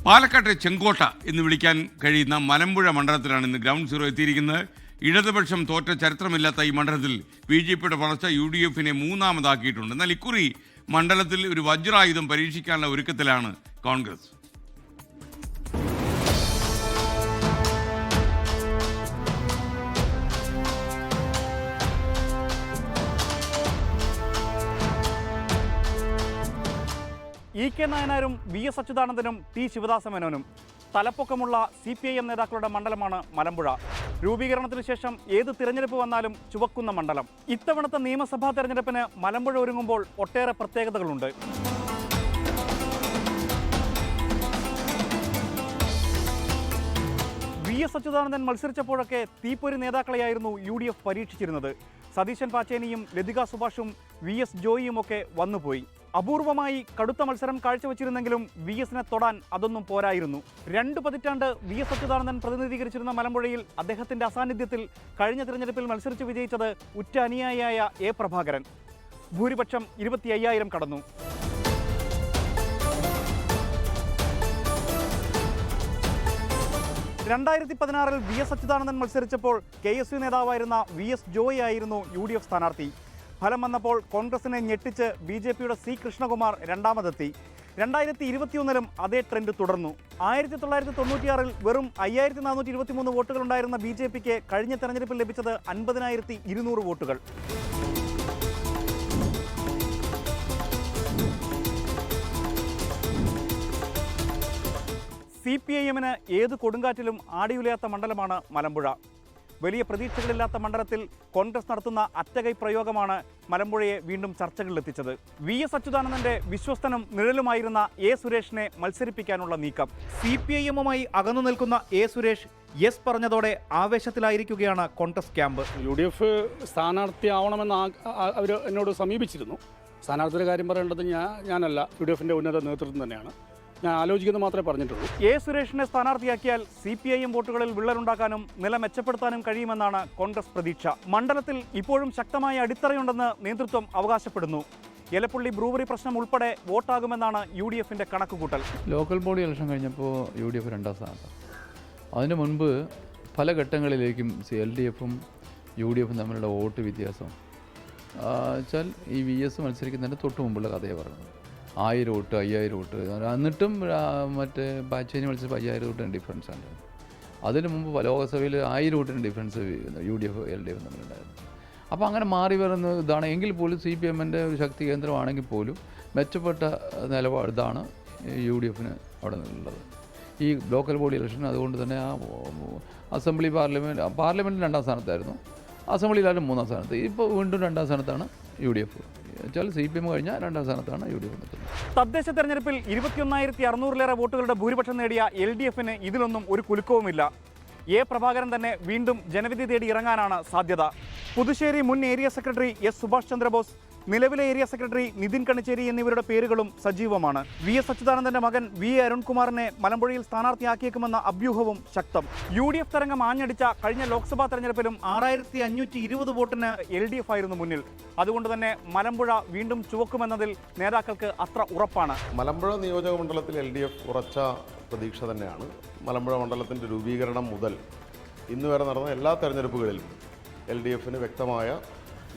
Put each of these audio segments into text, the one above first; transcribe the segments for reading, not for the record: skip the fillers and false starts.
പാലക്കാട്ടെ ചെങ്കോട്ട എന്ന് വിളിക്കാൻ കഴിയുന്ന മലമ്പുഴ മണ്ഡലത്തിലാണ് ഇന്ന് ഗ്രൗണ്ട് സീറോ എത്തിയിരിക്കുന്നത്. ഇടതുപക്ഷം തോറ്റ ചരിത്രമില്ലാത്ത ഈ മണ്ഡലത്തിൽ BJPയുടെ വളർച്ച UDFനെ മൂന്നാമതാക്കിയിട്ടുണ്ട്. എന്നാൽ ഇക്കുറി മണ്ഡലത്തിൽ ഒരു വജ്രായുധം പരീക്ഷിക്കാനുള്ള ഒരുക്കത്തിലാണ് Congress. EK നായനാരും VS അച്യുതാനന്ദനും T Sivadas മേനോനും തലപ്പൊക്കമുള്ള CPIM നേതാക്കളുടെ മണ്ഡലമാണ് മലമ്പുഴ. രൂപീകരണത്തിന് ശേഷം ഏത് തിരഞ്ഞെടുപ്പ് വന്നാലും ചുവക്കുന്ന മണ്ഡലം. ഇത്തവണത്തെ നിയമസഭാ തെരഞ്ഞെടുപ്പിന് മലമ്പുഴ ഒരുങ്ങുമ്പോൾ ഒട്ടേറെ പ്രത്യേകതകളുണ്ട്. VS അച്യുതാനന്ദൻ മത്സരിച്ചപ്പോഴൊക്കെ തീപ്പൊരി നേതാക്കളെയായിരുന്നു UDF പരീക്ഷിച്ചിരുന്നത്. സതീശൻ പാച്ചേനിയും ലതിക സുഭാഷും VS ജോയിയും ഒക്കെ വന്നുപോയി. അപൂർവമായി കടുത്ത മത്സരം കാഴ്ചവെച്ചിരുന്നെങ്കിലും VSനെ തൊടാൻ അതൊന്നും പോരായിരുന്നു. 2 പതിറ്റാണ്ട് VS അച്യുതാനന്ദൻ പ്രതിനിധീകരിച്ചിരുന്ന മലമ്പുഴയിൽ അദ്ദേഹത്തിന്റെ അസാന്നിധ്യത്തിൽ കഴിഞ്ഞ തിരഞ്ഞെടുപ്പിൽ മത്സരിച്ച് വിജയിച്ചത് ഉറ്റ അനുയായിയായ A പ്രഭാകരൻ. ഭൂരിപക്ഷം 25,000 കടന്നു. ൽ VS അച്യുതാനന്ദൻ മത്സരിച്ചപ്പോൾ KSU നേതാവായിരുന്ന VS ജോയി ആയിരുന്നു UDF സ്ഥാനാർത്ഥി. ഫലം വന്നപ്പോൾ കോൺഗ്രസിനെ ഞെട്ടിച്ച് BJPയുടെ C കൃഷ്ണകുമാർ രണ്ടാമതെത്തി. 2021 അതേ ട്രെൻഡ് തുടർന്നു. 1996 വെറും 5423 വോട്ടുകളുണ്ടായിരുന്ന BJPക്ക് കഴിഞ്ഞ തെരഞ്ഞെടുപ്പിൽ ലഭിച്ചത് 50,200 വോട്ടുകൾ. CPIMന് ഏത് കൊടുങ്കാറ്റിലും ആടിയുലയാത്ത മണ്ഡലമാണ് മലമ്പുഴ. വലിയ പ്രതീക്ഷകളില്ലാത്ത മണ്ഡലത്തിൽ കോൺഗ്രസ് നടത്തുന്ന അറ്റകൈ പ്രയോഗമാണ് മലമ്പുഴയെ വീണ്ടും ചർച്ചകളിലെത്തിച്ചത്. VS അച്യുതാനന്ദന്റെ വിശ്വസ്തനും നിഴലുമായിരുന്ന A സുരേഷിനെ മത്സരിപ്പിക്കാനുള്ള നീക്കം. CPIMുമായി അകന്നു നിൽക്കുന്ന A സുരേഷ് യെസ് പറഞ്ഞതോടെ ആവേശത്തിലായിരിക്കുകയാണ് കോൺഗ്രസ് ക്യാമ്പ്. UDF സ്ഥാനാർത്ഥിയാവണമെന്ന് അവർ എന്നോട് സമീപിച്ചിരുന്നു. സ്ഥാനാർത്ഥിയുടെ കാര്യം പറയേണ്ടത് ഞാനല്ല, UDFന്റെ ഉന്നത നേതൃത്വം തന്നെയാണ്. ഞാൻ ആലോചിക്കുന്നത് മാത്രമേ പറഞ്ഞിട്ടുള്ളൂ. A സുരേഷിനെ സ്ഥാനാർത്ഥിയാക്കിയാൽ CPIM വോട്ടുകളിൽ വിള്ളലുണ്ടാക്കാനും നില മെച്ചപ്പെടുത്താനും കഴിയുമെന്നാണ് കോൺഗ്രസ് പ്രതീക്ഷ. മണ്ഡലത്തിൽ ഇപ്പോഴും ശക്തമായ അടിത്തറയുണ്ടെന്ന് നേതൃത്വം അവകാശപ്പെടുന്നു. എലപ്പുള്ളി ബ്രൂവറി പ്രശ്നം ഉൾപ്പെടെ വോട്ടാകുമെന്നാണ് UDFന്റെ കണക്കുകൂട്ടൽ. ലോക്കൽ ബോഡി ഇലക്ഷൻ കഴിഞ്ഞപ്പോൾ UDF രണ്ടാം സ്ഥാനത്ത്. അതിന് മുൻപ് പല ഘട്ടങ്ങളിലേക്കും LDFും UDFും തമ്മിലുള്ള വോട്ട് വ്യത്യാസം വെച്ചാൽ ഈ VS മത്സരിക്കുന്നതിന് തൊട്ട് മുമ്പുള്ള കഥയെ പറഞ്ഞത്. 1000 വോട്ട് 5000 വോട്ട്, എന്നിട്ടും മറ്റേ പാച്ചേനി മത്സരിച്ച് 5000 വോട്ടിന് ഡിഫറൻസ് ആണ്. അതിന് മുമ്പ് ലോകസഭയിൽ 1000 വോട്ടിന് ഡിഫറൻസ് UDF LDF തമ്മിലുണ്ടായിരുന്നു. അപ്പോൾ അങ്ങനെ മാറി വരുന്ന ഇതാണ്. എങ്കിൽ പോലും CPIMൻ്റെ ഒരു ശക്തി കേന്ദ്രമാണെങ്കിൽ പോലും മെച്ചപ്പെട്ട നിലപാട് ഇതാണ് UDFന് അവിടെ നിന്നുള്ളത്. ഈ ലോക്കൽ ബോഡി ഇലക്ഷൻ അതുകൊണ്ട് തന്നെ ആ അസംബ്ലി പാർലമെൻറ്റിൽ 2ാം സ്ഥാനത്തായിരുന്നു, അസംബ്ലിയിലായാലും 3ാം സ്ഥാനത്ത്. ഇപ്പോൾ വീണ്ടും 2ാം സ്ഥാനത്താണ് UDF. CPIM കഴിഞ്ഞാൽ 2ാം സ്ഥാനത്താണ് UDF നിൽക്കുന്നത്. തദ്ദേശ തെരഞ്ഞെടുപ്പിൽ 21,600 വോട്ടുകളുടെ ഭൂരിപക്ഷം നേടിയ LDFന് ഇതിലൊന്നും ഒരു കുലുക്കവുമില്ല. A പ്രഭാകരൻ തന്നെ വീണ്ടും ജനവിധി തേടി ഇറങ്ങാനാണ് സാധ്യത. പുതുശ്ശേരി മുൻ area secretary S Subhash Chandrabose, നിലവിലെ ഏരിയ സെക്രട്ടറി നിതിൻ കണിച്ചേരി എന്നിവരുടെ പേരുകളും സജീവമാണ്. VS അച്യുതാനന്ദന്റെ മകൻ V അരുൺകുമാറിനെ മലമ്പുഴയിൽ സ്ഥാനാർത്ഥിയാക്കിയേക്കുമെന്ന അഭ്യൂഹവും ശക്തം. UDF തരംഗം ആഞ്ഞടിച്ച കഴിഞ്ഞ ലോക്സഭാ തെരഞ്ഞെടുപ്പിലും 6,520 വോട്ടിന് LDF ആയിരുന്നു മുന്നിൽ. അതുകൊണ്ട് തന്നെ മലമ്പുഴ വീണ്ടും ചുവക്കുമെന്നതിൽ നേതാക്കൾക്ക് അത്ര ഉറപ്പാണ്. മലമ്പുഴ നിയോജക മണ്ഡലത്തിൽ LDF ഉറച്ച പ്രതീക്ഷ തന്നെയാണ്. മലമ്പുഴ മണ്ഡലത്തിൻ്റെ രൂപീകരണം മുതൽ ഇന്ന് വരെ നടന്ന എല്ലാ തെരഞ്ഞെടുപ്പുകളിലും LDFന് വ്യക്തമായ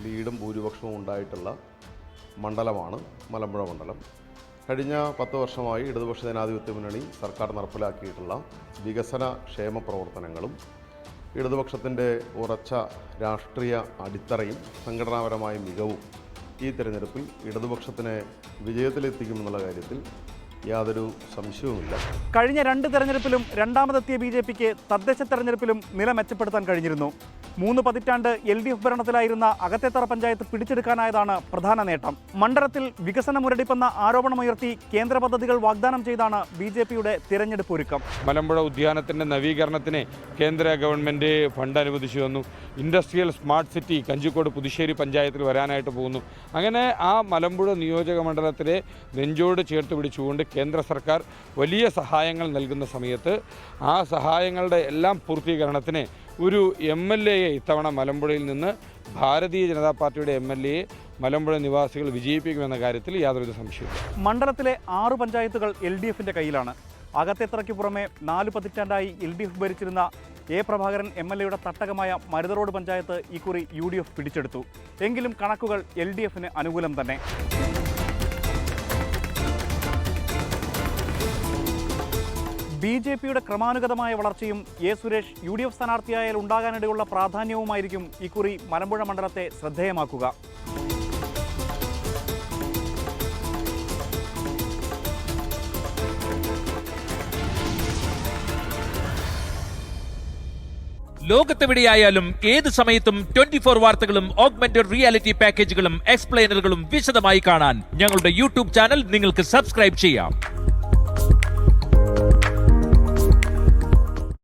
ലീഡും ഭൂരിപക്ഷവും ഉണ്ടായിട്ടുള്ള മണ്ഡലമാണ് മലമ്പുഴ മണ്ഡലം. കഴിഞ്ഞ 10 വർഷമായി ഇടതുപക്ഷ ജനാധിപത്യ മുന്നണി സർക്കാർ നടപ്പിലാക്കിയിട്ടുള്ള വികസന ക്ഷേമ പ്രവർത്തനങ്ങളും ഇടതുപക്ഷത്തിൻ്റെ ഉറച്ച രാഷ്ട്രീയ അടിത്തറയും സംഘടനാപരമായ മികവും ഈ തെരഞ്ഞെടുപ്പിൽ ഇടതുപക്ഷത്തിനെ വിജയത്തിലെത്തിക്കുമെന്നുള്ള കാര്യത്തിൽ യാതൊരു സംശയവുമില്ല. കഴിഞ്ഞ 2 തെരഞ്ഞെടുപ്പിലും രണ്ടാമതെത്തിയ BJPക്ക് തദ്ദേശ തെരഞ്ഞെടുപ്പിലും നില മെച്ചപ്പെടുത്താൻ കഴിഞ്ഞിരുന്നു. 3 പതിറ്റാണ്ട് LDF ഭരണത്തിലായിരുന്ന അകത്തേത്തറ പഞ്ചായത്ത് പിടിച്ചെടുക്കാനായതാണ് പ്രധാന നേട്ടം. മണ്ഡലത്തിൽ വികസന മുരടിപ്പെന്ന ആരോപണമുയർത്തി കേന്ദ്ര പദ്ധതികൾ വാഗ്ദാനം ചെയ്താണ് BJPയുടെ തിരഞ്ഞെടുപ്പ് ഒരുക്കം. മലമ്പുഴ ഉദ്യാനത്തിൻ്റെ നവീകരണത്തിന് കേന്ദ്ര ഗവൺമെൻറ് ഫണ്ട് അനുവദിച്ചു വന്നു. Industrial smart city Kanjikode Puthussery പഞ്ചായത്തിൽ വരാനായിട്ട് പോകുന്നു. അങ്ങനെ ആ മലമ്പുഴ നിയോജക മണ്ഡലത്തിലെ നെഞ്ചോട് ചേർത്ത് പിടിച്ചുകൊണ്ട് കേന്ദ്ര സർക്കാർ വലിയ സഹായങ്ങൾ നൽകുന്ന സമയത്ത് ആ സഹായങ്ങളുടെ എല്ലാം പൂർത്തീകരണത്തിന് ഒരു MLAയെ ഇത്തവണ മലമ്പുഴയിൽ നിന്ന് ഭാരതീയ ജനതാ പാർട്ടിയുടെ MLAയെ മലമ്പുഴ നിവാസികൾ വിജയിപ്പിക്കുമെന്ന കാര്യത്തിൽ യാതൊരു സംശയമില്ല. മണ്ഡലത്തിലെ 6 പഞ്ചായത്തുകൾ LDFന്റെ കയ്യിലാണ്. അകത്തേത്തറയ്ക്ക് പുറമെ 4 പതിറ്റാണ്ടായി LDF ഭരിച്ചിരുന്ന എ പ്രഭാകരൻ MLAയുടെ തട്ടകമായ മരുതറോഡ് പഞ്ചായത്ത് ഇക്കുറി UDF പിടിച്ചെടുത്തു. എങ്കിലും കണക്കുകൾ LDFന് അനുകൂലം തന്നെ. BJPയുടെ ക്രമാനുഗതമായ വളർച്ചയും എ സുരേഷ് UDF സ്ഥാനാർത്ഥിയായാൽ ഉണ്ടാകാനിടയുള്ള പ്രാധാന്യവുമായിരിക്കും ഇക്കുറി മലമ്പുഴ മണ്ഡലത്തെ ശ്രദ്ധേയമാക്കുക. ലോകത്തെവിടെയായാലും ഏത് സമയത്തും 24 വാർത്തകളും ഓഗ്മെന്റഡ് റിയാലിറ്റി പാക്കേജുകളും എക്സ്പ്ലെയിനറുകളും വിശദമായി കാണാൻ ഞങ്ങളുടെ YouTube ചാനൽ നിങ്ങൾക്ക് സബ്സ്ക്രൈബ് ചെയ്യാം.